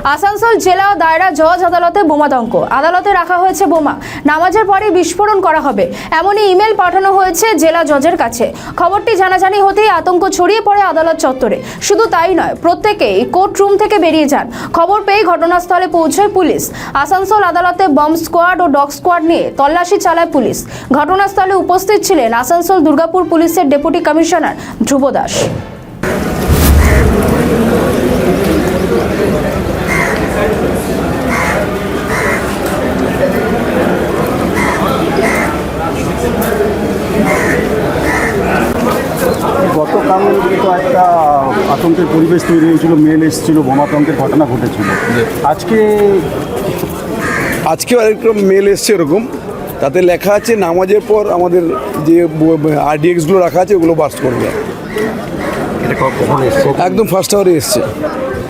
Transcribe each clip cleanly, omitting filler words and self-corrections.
আসানসোল জেলা ও দায়রা জজ আদালতে বোমাতঙ্ক। আদালতে রাখা হয়েছে বোমা, নামাজের পরে বিস্ফোরণ করা হবে এমনই ইমেল পাঠানো হয়েছে জেলা জজের কাছে। খবরটি জানাজানি হতেই আতঙ্ক ছড়িয়ে পড়ে আদালত চত্বরে। শুধু তাই নয়, প্রত্যেকেই কোর্ট রুম থেকে বেরিয়ে যান। খবর পেয়ে ঘটনাস্থলে পৌঁছয় পুলিশ। আসানসোল আদালতে বম্ব স্কোয়াড ও ডগ স্কোয়াড নিয়ে তল্লাশি চালায় পুলিশ। ঘটনাস্থলে উপস্থিত ছিলেন আসানসোল দুর্গাপুর পুলিশের ডেপুটি কমিশনার ধ্রুব দাস। গতকাল তো একটা আতঙ্কের পরিবেশ তৈরি হয়েছিল, মেল এসেছিল, বোমাতঙ্কের ঘটনা ঘটেছিল। আজকেও আরেকটা মেল এসছে এরকম, তাতে লেখা আছে নামাজের পর আমাদের যে আরডিএক্সগুলো রাখা আছে ওগুলো বাস্ট করবে। এটা কখন এসছে? একদম ফার্স্ট আওয়ারে এসছে।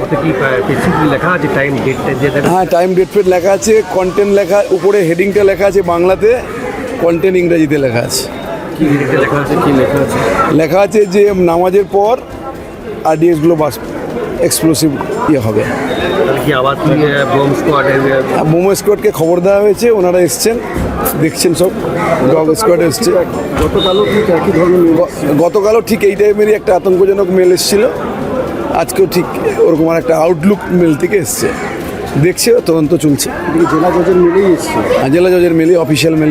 ওতে কি স্পেসিফিক লেখা আছে টাইম ডেট দিয়ে দেবে? হ্যাঁ, টাইম ডেট ফেট লেখা আছে, কন্টেন্ট লেখা, উপরে হেডিংটা লেখা আছে বাংলাতে, কন্টেন্ট ইংরেজিতে লেখা আছে। কি হেডিংটা লেখা আছে? কি লেখা আছে? লেখা আছে যে নামাজের পর আরডিএক্সগুলো বাস্ট এক্সপ্লোসিভ হবে। তাহলে কি আবার কি বম্ব স্কোয়াডের বোমা স্কোয়াডকে খবর দেওয়া হয়েছে, ওনারা এসছেন, দেখছেন, সব ডগ স্কোয়াড এসছে। গতকালও ঠিক একই ধরনের গতকালও ঠিক এই টাইমেরই একটা আতঙ্কজনক মেল এসেছিল, আজকেও ঠিক ওরকম আর একটা আউটলুক মেল থেকে এসছে। দেখছে, তদন্ত চলছে। জেলা জজের মিলেই এসছে। জেলা জজের মেলে, অফিসিয়াল মেলে